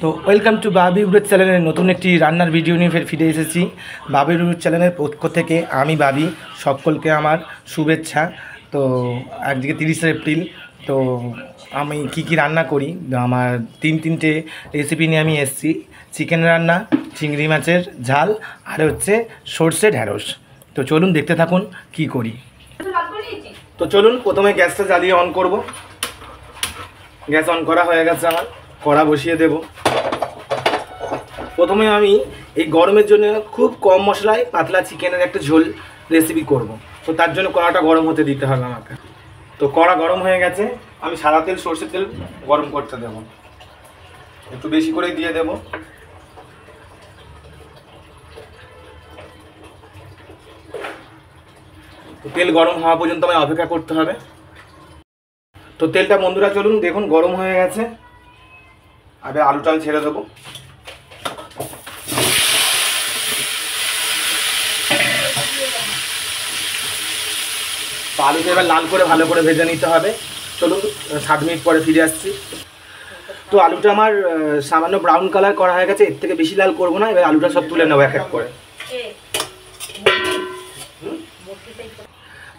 তো welcome to Babi with চ্যানেলের নতুন একটি রান্নার ভিডিও নিয়ে ফিরে এসেছি। বাবি উইথ চ্যানেলের পক্ষ থেকে আমি বাবি সকলকে আমার শুভেচ্ছা। তো আজকে 30 এপ্রিল। তো আমি কি রান্না করি, আমার তিনটে রেসিপি নিয়ে আমি এসেছি। চিকেন রান্না, চিংড়ি মাছের ঝাল, আর হচ্ছে সর্ষে ঢ্যাঁড়স। তো চলুন দেখতে থাকুন কি করি। তো চলুন প্রথমে গ্যাসটা জ্বালিয়ে অন করব। গ্যাস অন করা হয়ে গেছে আমার, কড়া বসিয়ে দেব। প্রথমে আমি এই গরমের জন্য খুব কম মশলায় পাতলা চিকেনের একটা ঝোল রেসিপি করব। তো তার জন্য কড়াটা গরম হতে দিতে হবে আমাকে। তো কড়া গরম হয়ে গেছে, আমি সাদা তেল সর্ষের তেল গরম করতে দেব। একটু বেশি করে দিয়ে দেব। তো তেল গরম হওয়া পর্যন্ত আমায় অপেক্ষা করতে হবে। তো তেলটা বন্ধুরা চলুন দেখুন গরম হয়ে গেছে। আগে আলুটা আমি ছেড়ে দেবো। তো আলুটা এবার লাল করে ভালো করে ভেজে নিতে হবে। চলুন 7 মিনিট পরে ফিরে আসছি। তো আলুটা আমার সামান্য ব্রাউন কালার করা হয়ে গেছে, এর থেকে বেশি লাল করবো না। এবার আলুটা সব তুলে নেবো এক এক করে।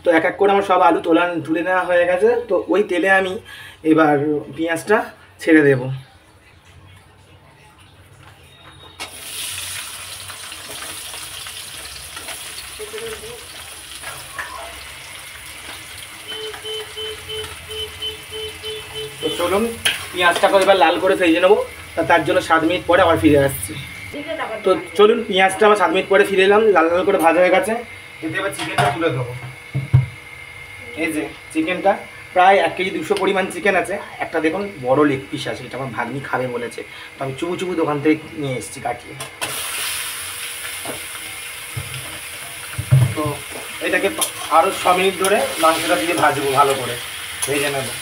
তো এক এক করে আমার সব আলু তুলে নেওয়া হয়ে গেছে। তো ওই তেলে আমি এবার পেঁয়াজটা ছেড়ে দেব। তো চলুন পেঁয়াজটাকে এবার লাল করে ভেজে নেবো। তার জন্য 7 মিনিট পরে আবার ফিরে আসছি। তো চলুন পেঁয়াজটা আমার 7 মিনিট পরে ফিরে এলাম, লাল লাল করে ভাজা হয়ে গেছে। এতে এবার চিকেনটা তুলে দেবো। এই যে চিকেনটা প্রায় 1 কেজি 200 পরিমাণ চিকেন আছে। একটা দেখুন বড় লেগ পিস আছে, এটা আমার ভাগ্নি খাবে বলেছে। তো আমি চুবু চুবু দোকান থেকে নিয়ে এসেছি কাটিয়ে। তো এটাকে আরও 6 মিনিট ধরে মাংসটা দিয়ে ভাজবো, ভালো করে ভেজে নেবো।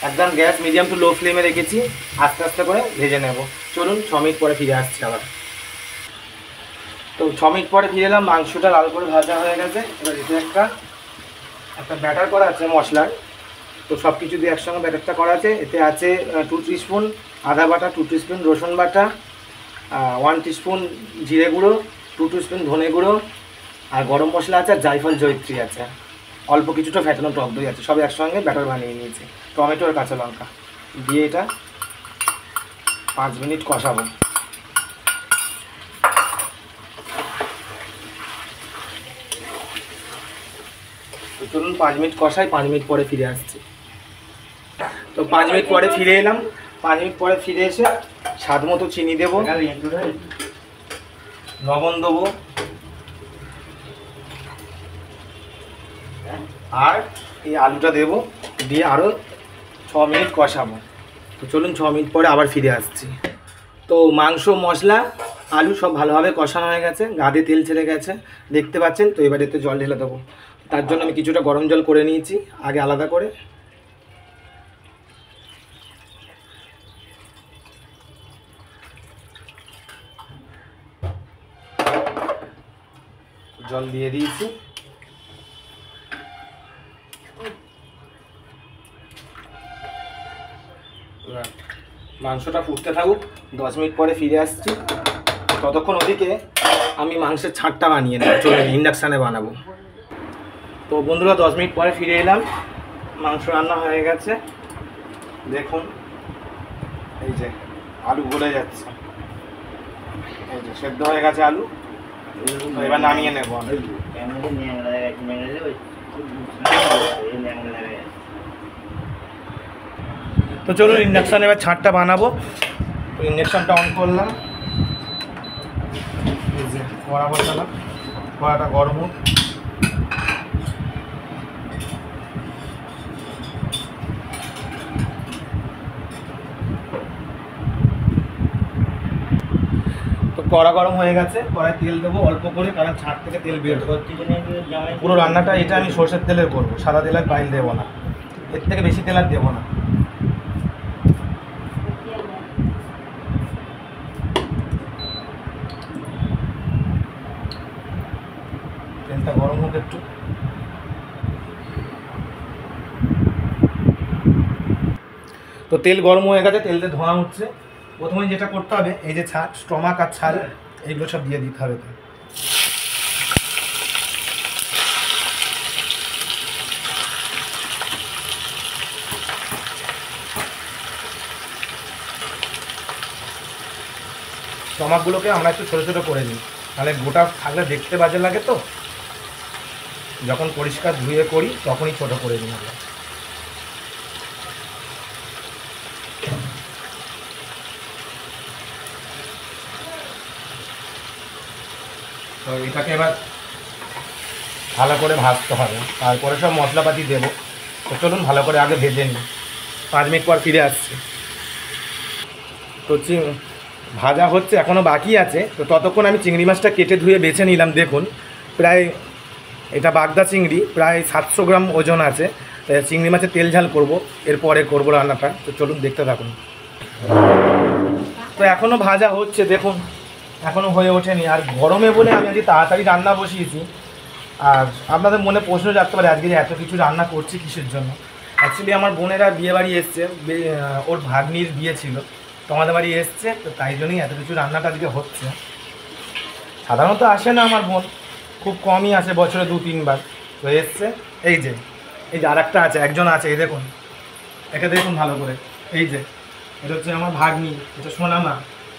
একদম গ্যাস মিডিয়াম টু লো ফ্লেমে রেখেছি, আস্তে আস্তে করে ভেজে নেব। চলুন 6 মিনিট পরে ফিরে আসছি আবার। তো 6 মিনিট পরে ফিরে এলাম, মাংসটা লাল করে ভাজা হয়ে গেছে। এবার এতে একটা ব্যাটার করা আছে মশলার। তো সব কিছু দিয়ে একসঙ্গে ব্যাটারটা করা আছে। এতে আছে 2 টিস্পুন আদা বাটা, 2 টিস্পুন রসুন বাটা, 1 টিস্পুন জিরে গুঁড়ো, 2 টিস্পুন ধনে গুঁড়ো, আর গরম মশলা আছে, আর জায়ফল জয়িত্রী আছে, অল্প কিছুটা ফ্যাটানো টক দই আছে। সব একসঙ্গে ব্যাটার বানিয়ে নিয়েছি। টমেটো আর কাঁচা লঙ্কা দিয়ে এটা 5 মিনিট কষাবো। তো চলুন 5 মিনিট কষাই, 5 মিনিট পরে ফিরে আসছি। তো 5 মিনিট পরে ফিরে এলাম। 5 মিনিট পরে ফিরে এসে স্বাদ মতো চিনি দেবো, লবণ দেবো, আর এই আলুটা দেবো, দিয়ে আরও 6 মিনিট কষাবো। তো চলুন 6 মিনিট পরে আবার ফিরে আসছি। তো মাংস, মশলা, আলু সব ভালোভাবে কষানো হয়ে গেছে, গাদে তেল ছেড়ে গেছে দেখতে পাচ্ছেন। তো এবার এতে জল ঢেলে দেবো। তার জন্য আমি কিছুটা গরম জল করে নিয়েছি আগে আলাদা করে। জল দিয়ে দিয়েছি। মাংসটা ফুটতে থাকুক, 10 মিনিট পরে ফিরে আসছি। ততক্ষণ ওদিকে আমি মাংসের ছাড়টা বানিয়ে নেব। চলুন ইন্ডাকশানে বানাবো। তো বন্ধুরা 10 মিনিট পরে ফিরে এলাম, মাংস রান্না হয়ে গেছে। দেখুন এই যে আলু গলে যাচ্ছে, এই যে সেদ্ধ হয়ে গেছে আলু। এবার নামিয়ে নেব। তো চলুন ইন্ডাকশানে এবার ছাড়টা বানাবো। তো ইন্ডাকশানটা অন করলাম, এই যে কড়া বসালাম, কড়াটা গরম হোক। তো কড়া গরম হয়ে গেছে, কড়ায় তেল দেবো অল্প করে, কারণ ছাড় থেকে তেল বের করতে। পুরো রান্নাটা এটা আমি সরষের তেলের করবো, সাদা তেল আর বাইল দেবো না, এর থেকে বেশি তেল আর দেবো না। তেলটা গরম হোক একটু। তো তেল গরম হয়ে গেছে, তেল দিয়ে ধোঁয়া উঠছে। প্রথমে যেটা করতে হবে, এই যে স্টমাক আর ছাল এইগুলো সব দিয়ে দিতে হবে। স্টমাকগুলোকে আমরা একটু ছোটো ছোটো করে নিই, তাহলে গোটা থাকলে দেখতে বাজে লাগে। তো যখন পরিষ্কার ধুয়ে করি তখনই ছোটো করে নিই আমরা। তো এটাকে এবার ভালো করে ভাজতে হবে, তারপরে সব মশলাপাতি দেবো। তো চলুন ভালো করে আগে ভেজে নিই, 5 মিনিট পর ফিরে আসছি। তো ভাজা হচ্ছে, এখনও বাকি আছে। তো ততক্ষণ আমি চিংড়ি মাছটা কেটে ধুয়ে বেছে নিলাম। দেখুন প্রায় এটা বাগদা চিংড়ি, প্রায় 700 গ্রাম ওজন আছে। চিংড়ি মাছের তেল ঝাল করব, এরপরে করব রান্নাটা। তো চলুন দেখতে থাকুন। তো এখনও ভাজা হচ্ছে, দেখুন এখনও হয়ে ওঠেনি। আর গরমে বলে আমি আজকে তাড়াতাড়ি রান্না বসিয়েছি। আর আপনাদের মনে প্রশ্ন জাগতে পারে আজকে এত কিছু রান্না করছি কিসের জন্য। অ্যাকচুয়ালি আমার বোনেরা বিয়ে বাড়ি এসছে, ওর ভাগ্নির বিয়ে ছিল, তো আমাদের বাড়ি এসছে। তো তাই জন্যই এত কিছু রান্নাটা আজকে হচ্ছে। সাধারণত আসে না আমার বোন, খুব কমই আসে, বছরে 2-3 বার। তো এসছে। এই যে আর একটা আছে, একজন আছে, এই দেখুন, একে দেখুন ভালো করে। এই যে এটা হচ্ছে আমার ভাগ্নি, এটা সোনামা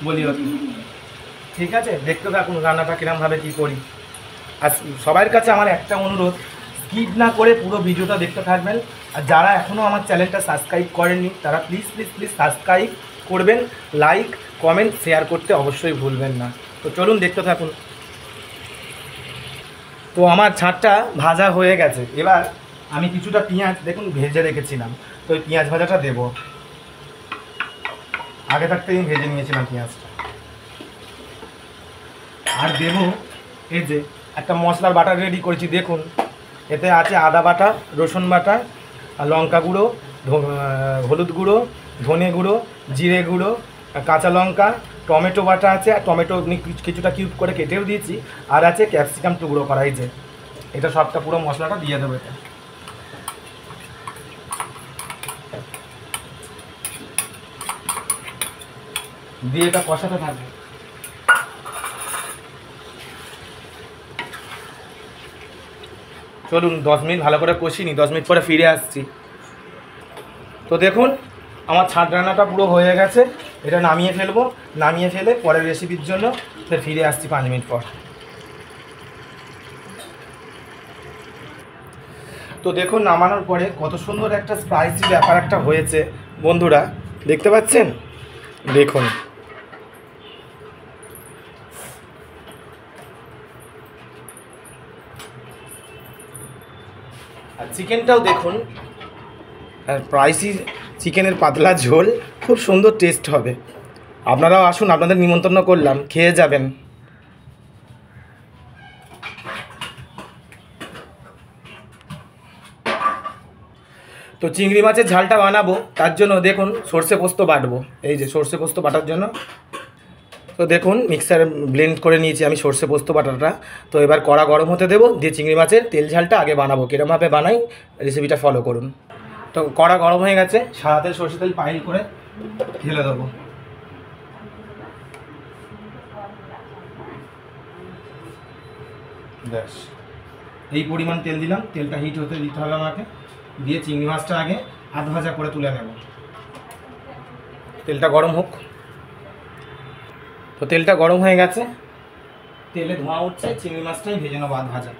বলি হচ্ছে। ঠিক আছে, দেখতে থাকুন রান্নাটা কীরমভাবে কী করি। আর সবার কাছে আমার একটা অনুরোধ, স্কিপ না করে পুরো ভিডিওটা দেখতে থাকবেন। আর যারা এখনও আমার চ্যানেলটা সাবস্ক্রাইব করেননি তারা প্লিজ প্লিজ প্লিজ সাবস্ক্রাইব করবেন, লাইক কমেন্ট শেয়ার করতে অবশ্যই ভুলবেন না। তো চলুন দেখতে থাকুন। তো আমার ছাঁটটা ভাজা হয়ে গেছে। এবার আমি কিছুটা পেঁয়াজ দেখুন ভেজে রেখেছিলাম, তো ওই পেঁয়াজ ভাজাটা দেবো। আগে থাকতে আমি ভেজে নিয়েছিলাম পেঁয়াজটা। আর দেবো এই যে একটা মশলার বাটা রেডি করেছি, দেখুন এতে আছে আদা বাটা, রসুন বাটা, লঙ্কা গুঁড়ো, হলুদ গুঁড়ো, ধনে গুঁড়ো, জিরে গুঁড়ো, কাঁচা লঙ্কা, টমেটো বাটা আছে। আর টমেটো কিছুটা কিউব করে কেটেও দিয়েছি। আর আছে ক্যাপসিকাম টুকরো করা। এই যে এটা সবটা পুরো মশলাটা দিয়ে দেবো। এটা দিয়ে এটা কষাতে থাকবে। চলুন 10 মিনিট ভালো করে কষিয়ে নিই, 10 মিনিট পরে ফিরে আসছি। তো দেখুন আমার ছাঁট রান্নাটা পুরো হয়ে গেছে। এটা নামিয়ে ফেলবো, নামিয়ে ফেলে পরের রেসিপির জন্য ফিরে আসছি 5 মিনিট পর। তো দেখুন নামানোর পরে কত সুন্দর একটা স্পাইসি ব্যাপার একটা হয়েছে বন্ধুরা, দেখতে পাচ্ছেন? দেখুন আর চিকেনটাও দেখুন, স্পাইসি চিকেনের পাতলা ঝোল, খুব সুন্দর টেস্ট হবে। আপনারাও আসুন, আপনাদের নিমন্ত্রণ করলাম, খেয়ে যাবেন। তো চিংড়ি মাছের ঝালটা বানাবো, তার জন্য দেখুন সর্ষে পোস্ত বাটবো। এই যে সর্ষে পোস্ত বাটার জন্য, তো দেখুন মিক্সারে ব্লেন্ড করে নিয়েছি আমি সর্ষে পোস্ত বাটাটা। তো এবার কড়া গরম হতে দেবো, দিয়ে চিংড়ি মাছের তেল ঝালটা আগে বানাবো। কীরমভাবে বানাই রেসিপিটা ফলো করুন। তো কড়া গরম হয়ে গেছে, সাদা তেল সর্ষে তেল পাইল করে ঢেলে দেবো। ব্যাস এই পরিমাণ তেল দিলাম, তেলটা হিট হতে দিতে হবে আমাকে। দিয়ে চিংড়ি মাছটা আগে আধ ভাজা করে তুলে নেব। তেলটা গরম হোক। তো তেলটা গরম হয়ে গেছে, তেলে ধোঁয়া উঠছে, চিংড়ি মাছটাই ভেজে নেবো আধ ভাজা।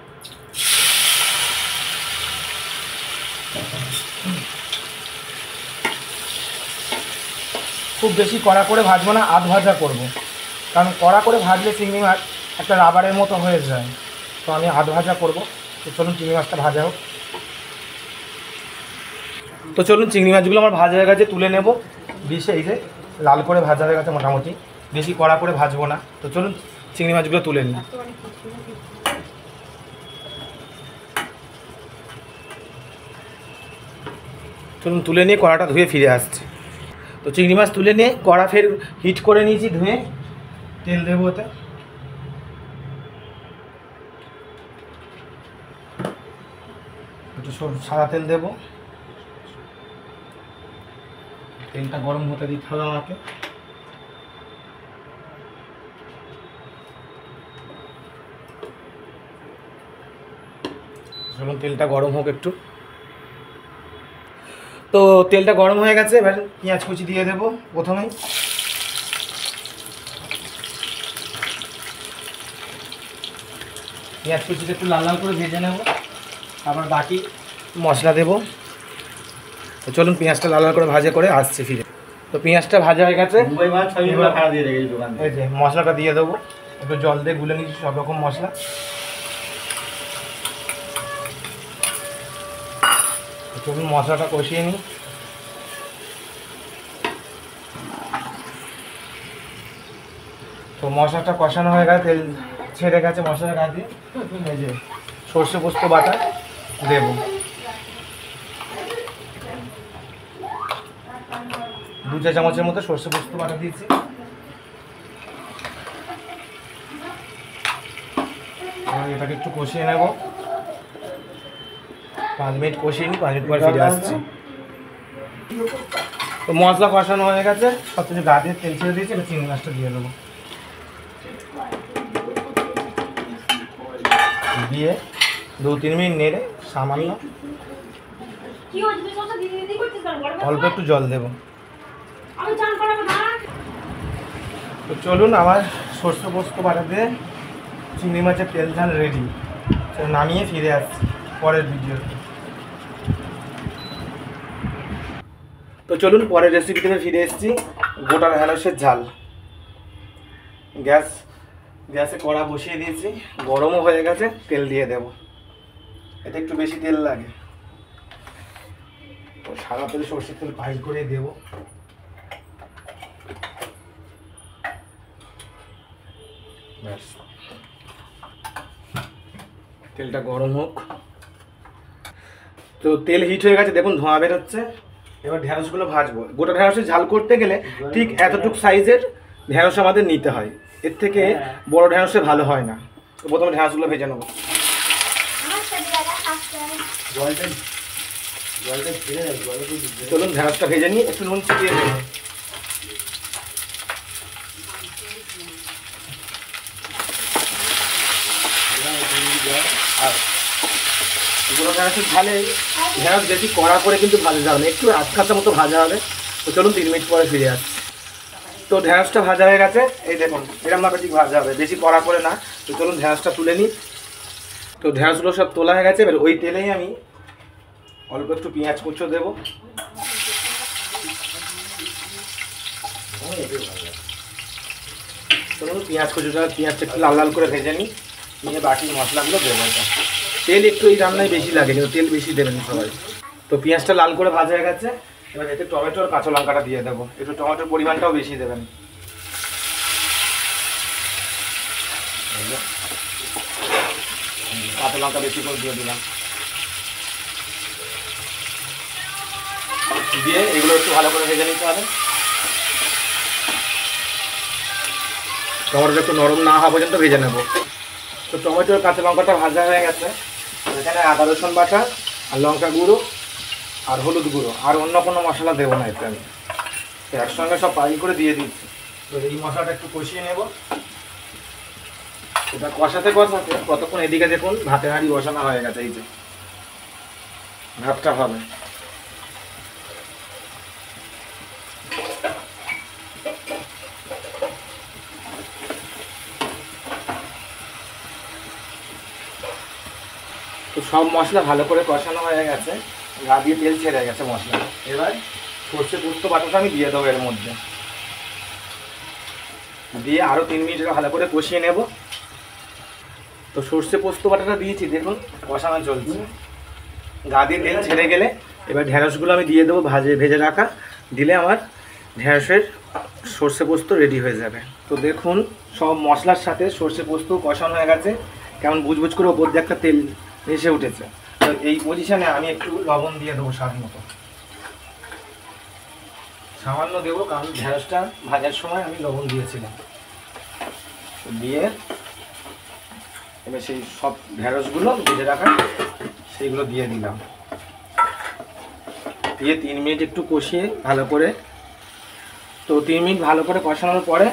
খুব বেশি কড়া করে ভাজবো না, আধ ভাজা করবো, কারণ কড়া করে ভাজলে চিংড়ি মাছ একটা রাবারের মতো হয়ে যায়। তো আমি আধ ভাজা করবো। তো চলুন চিংড়ি মাছটা ভাজা হোক। তো চলুন চিংড়ি মাছগুলো আমার ভাজা হয়ে গেছে, তুলে নেব। ডিশে এই যে লাল করে ভাজা হয়ে গেছে মোটামুটি, বেশি কড়া করে ভাজবো না। তো চলুন চিংড়ি মাছগুলো তুলে নিই। চলুন তুলে নিয়ে কড়াটা ধুয়ে ফিরে আসছে। তো চিংড়ি মাছ তুলে নিয়ে কড়া ফের হিট করে নিয়েছি, ধুয়ে তেল দেবো ওতে। একটু সাদা তেল দেবো, তেলটা গরম হতে দিতে হবে আমাকে। চলুন তেলটা গরম হোক একটু। তো তেলটা গরম হয়ে গেছে, এবার পেঁয়াজ কুচি দিয়ে দেবো প্রথমেই। পেঁয়াজ কুচিটা একটু লাল লাল করে ভেজে নেব, আবার বাকি মশলা দেবো। তো চলুন পেঁয়াজটা লাল লাল করে ভাজা করে আসছে ফিরে। তো পেঁয়াজটা ভাজা হয়ে গেছে, এই যে মশলাটা দিয়ে দেবো। একটু জল দিয়ে গুলে নিচ্ছি সব রকম মশলা। চলুন মশলাটা কষিয়ে নিই। তো মশলাটা কষানো হয়ে গেছে, তেল ছেড়ে গেছে মশলার গা দিয়ে। এই যে সর্ষে পোস্ত বাটা দেব, 2 চা চামচের মতো সর্ষে পোস্ত বাটা দিয়েছি। এটাকে একটু কষিয়ে নেব, 5 মিনিট কষিয়ে নিই, 5 মিনিট পর ফিরে আসছি। তো মশলা কষানো হয়ে গেছে, সব কিছু গা দিয়ে তেল ছেড়ে দিয়েছি। এবার চিংড়ি মাছটা দিয়ে দেবো, দিয়ে 2-3 মিনিট নেড়ে সামান্য অল্প একটু জল দেবো। তো চলুন আমার সর্ষে পোস্ত বাটা দিয়ে চিংড়ি মাছের তেল ঝাল রেডি। নামিয়ে ফিরে আসছি পরের ভিডিওতে। তো চলুন পরের রেসিপি থেকে ফিরে এসেছি। গোটা ঢ্যাঁড়সের ঝাল। গ্যাসে কড়া বসিয়ে দিয়েছি, গরমও হয়ে গেছে। তেল দিয়ে দেব, এতে একটু বেশি তেল লাগে। তো সাদা তেল সর্ষের তেল পাইল করে দেবো। ব্যাস, তেলটা গরম হোক। তো তেল হিট হয়ে গেছে, দেখুন ধোঁয়া বেরোচ্ছে। এবার ঢ্যাঁড়সগুলো ভাজবো। গোটা ঢ্যাঁড়সের ঝাল করতে গেলে ঠিক এতটুকু সাইজের ঢ্যাঁড়স আমাদের নিতে হয়, এর থেকে বড় ঢ্যাঁড়সে ভালো হয় না। তো প্রথমে ঢ্যাঁড়সগুলো ভেজে নেবো। চলুন ঢ্যাঁড়সটা ভেজে নিই, একটু নুন ছিটিয়ে দেবো। আর গোটা ঢ্যাঁড়সের ঝালে ঢ্যাঁড়স বেশি কড়া করে কিন্তু ভাজা যাবে না, একটু আধখাসা মতো ভাজা হবে। তো চলুন 3 মিনিট পরে ফিরে আসছি। তো ঢ্যাঁড়সটা ভাজা হয়ে গেছে, এই দেখুন এরকমভাবে ঠিক ভাজা হবে, বেশি কড়া করে না। তো চলুন ঢ্যাঁড়সটা তুলে নিই। তো ঢ্যাঁড়সগুলো সব তোলা হয়ে গেছে, এবার ওই তেলেই আমি অল্প একটু পেঁয়াজ কুচো দেবো। চলুন পেঁয়াজটা একটু লাল লাল করে ভেজে নিই, নিয়ে বাকি মশলাগুলো দেবো। তেল একটু এই রান্নায় বেশি লাগে, কিন্তু তেল বেশি দেবেন সবাই। তো পেঁয়াজটা লাল করে ভাজা হয়ে গেছে, এবার এতে টমেটো আর কাঁচা লঙ্কাটা দিয়ে দেবো। একটু টমেটোর পরিমাণটাও বেশি দেবেন। কাঁচা লঙ্কা বেশি করে দিয়ে দিলাম, দিয়ে এগুলো একটু ভালো করে ভেজে নিতে হবে। টমেটোটা একটু নরম না হওয়া পর্যন্ত ভেজে নেব। তো টমেটো আর কাঁচা লঙ্কাটা ভাজা হয়ে গেছে, এখানে আদা রসুন বাটা আর লঙ্কা গুঁড়ো আর হলুদ গুঁড়ো আর অন্য কোনো মশলা দেবো না, এতে আমি একসঙ্গে সব পাইল করে দিয়ে দিচ্ছি। তো এই মশলাটা একটু কষিয়ে নেব। এটা কষাতে কষাতে কতক্ষণ এদিকে দেখুন ভাতের হাঁড়ি বসানো হয়ে গেছে, এই যে ভাতটা হবে। তো সব মশলা ভালো করে কষানো হয়ে গেছে, গা দিয়ে তেল ছেড়ে গেছে মশলা। এবার সর্ষে পোস্ত বাটাটা আমি দিয়ে দেবো এর মধ্যে, দিয়ে আরও 3 মিনিট ভালো করে কষিয়ে নেব। তো সর্ষে পোস্ত বাটাটা দিয়েছি, দেখুন কষানো চলছে। গা দিয়ে তেল ছেড়ে গেলে এবার ঢ্যাঁড়সগুলো আমি দিয়ে দেবো ভেজে রাখা। দিলে আমার ঢ্যাঁড়সের সর্ষে পোস্ত রেডি হয়ে যাবে। তো দেখুন সব মশলার সাথে সর্ষে পোস্ত কষানো হয়ে গেছে, কেমন বুজবুজ করে ওপর দিয়ে একটা তেল এসে উঠেছে। তো এই পজিশনে আমি একটু লবণ দিয়ে দেবো স্বাদ মতো, সামান্য দেবো, কারণ ঢ্যাঁড়সটা ভাজার সময় আমি লবণ দিয়েছিলাম। দিয়ে এবার সেই সব ঢ্যাঁড়সগুলো ভেজে রাখা সেইগুলো দিয়ে দিলাম, দিয়ে 3 মিনিট একটু কষিয়ে ভালো করে তো 3 মিনিট ভালো করে কষানোর পরে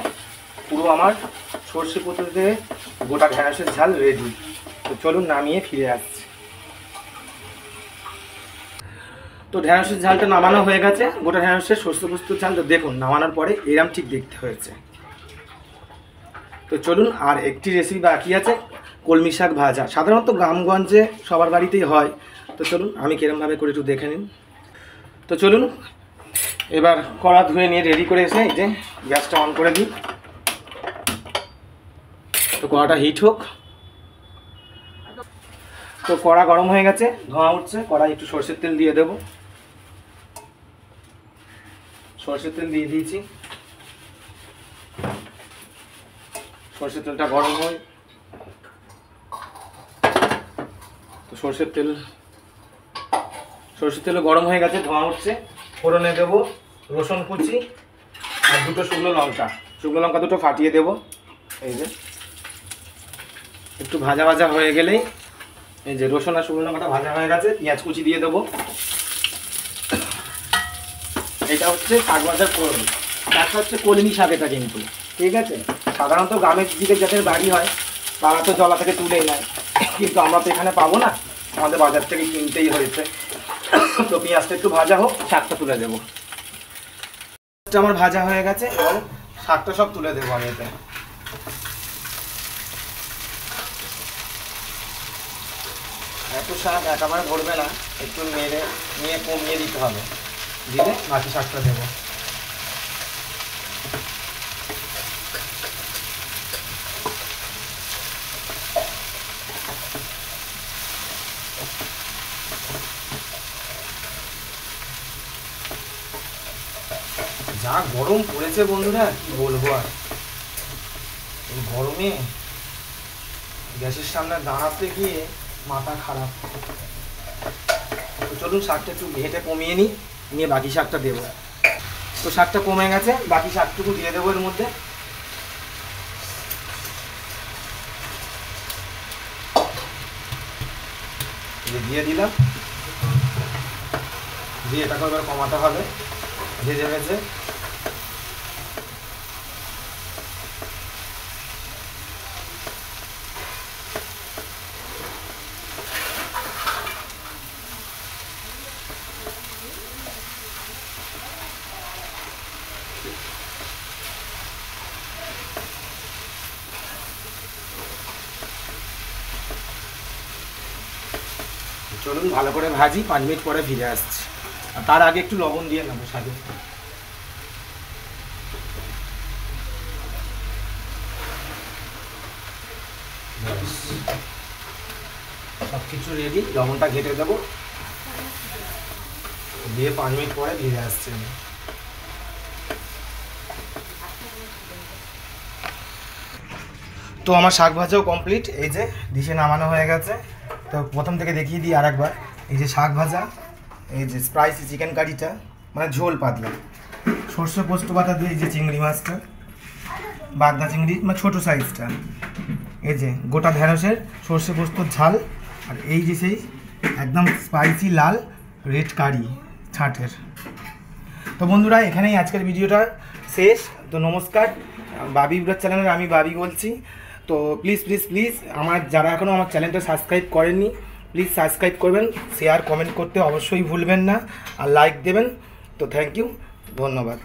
পুরো আমার সর্ষে পোস্ত দিয়ে গোটা ঢ্যাঁড়সের ঝাল রেডি। তো চলুন নামিয়ে ফিরে আসছি। তো ঢ্যাঁড়সের ঝালটা নামানো হয়ে গেছে, গোটা ঢ্যাঁড়সের সর্ষে পোস্তর ঝালটা দেখুন নামানোর পরে এরম ঠিক দেখতে হয়েছে। তো চলুন, আর একটি রেসিপি বাকি আছে, কলমি শাক ভাজা। সাধারণত গ্রামগঞ্জে সবার বাড়িতেই হয়। তো চলুন আমি কিরমভাবে করে একটু দেখে নিন। তো চলুন এবার কড়া ধুয়ে নিয়ে রেডি করে এসে এই যে গ্যাসটা অন করে দিই। তো কড়াটা হিট হোক। তো কড়া গরম হয়ে গেছে, ধোঁয়া উঠছে, কড়াই একটু সরষের তেল দিয়ে দেবো। সরষের তেল দিয়ে দিয়েছি। সরষের তেলটা গরম হয়। তো সরষের তেল গরম হয়ে গেছে, ধোঁয়া উঠছে। ফোড়নে দেবো রসুন কুচি আর 2টো শুকনো লঙ্কা 2টো ফাটিয়ে দেবো। এই যে একটু ভাজা ভাজা হয়ে গেলেই এই যে রসুন আর শুকনো লঙ্কাটা ভাজা হয়ে গেছে, পেঁয়াজ কুচি দিয়ে দেবো। এটা হচ্ছে শাক ভাজার ফোড়ন। শাকটা হচ্ছে কলমি শাক, এটা কিন্তু ঠিক আছে। সাধারণত গ্রামের দিকে যাদের বাড়ি হয় তারা তো জলা থেকে তুলেই নেয়, কিন্তু আমরা তো এখানে পাবো না, আমাদের বাজার থেকে কিনতেই হয়েছে। তো পেঁয়াজটা একটু ভাজা হোক, শাকটা তুলে দেবো। আমার ভাজা হয়ে গেছে, এবং শাকটা সব তুলে দেবো আমি এতে। এত শাক একেবারে ভরবে না, একটু নেড়ে নিয়ে কমিয়ে দিতে হবে, দিলে বাকি শাকটা দেবো। যা গরম পড়েছে বন্ধুরা, কি বলবো আর। এই গরমে গ্যাসের সামনে দাঁড়াতে গিয়ে মাথা খারাপ। তো চলুন শাকটা একটু ঘেঁটে কমিয়ে নিয়ে বাকি শাকটা দেবো। তো শাকটা কমে গেছে, বাকি শাকটুকু দিয়ে দেবো এর মধ্যে। দিয়ে দিলাম, দিয়ে এটাকে এবার কমাতে হবে, ভেজে ভেজে। চলুন ভালো করে ভাজি, 5 মিনিট পরে ফিরে আসছি। আর তার আগে একটু লবণ দিয়ে নেবো শাকে। সব কিছু রেডি, লবণটা ঘেটে দেবো, দিয়ে 5 মিনিট পরে ফিরে আসছি। তো আমার শাক ভাজাও কমপ্লিট, এই যে ডিশে নামানো হয়ে গেছে। তো প্রথম থেকে দেখিয়ে দিই আরেকবার। এই যে শাক ভাজা, এই যে স্পাইসি চিকেন কারিটা, মানে ঝোল পাতলা, সর্ষে পোস্ত পাতা দিয়ে এই যে চিংড়ি মাছটা, বাগদা চিংড়ি মানে ছোটো সাইজটা, এই যে গোটা ঢ্যাঁড়সের সর্ষে পোস্তর ঝাল, আর এই যে সেই একদম স্পাইসি লাল রেড কারি ছাঁটের। তো বন্ধুরা এখানেই আজকের ভিডিওটা শেষ। তো নমস্কার, বাবি ব্লগ চ্যানেলের আমি বাবি বলছি। তো প্লিজ আমার যারা এখনও আমার চ্যানেলটা সাবস্ক্রাইব করেননি, প্লিজ সাবস্ক্রাইব করবেন, শেয়ার কমেন্ট করতে অবশ্যই ভুলবেন না, আর লাইক দেবেন। তো থ্যাংক ইউ, ধন্যবাদ।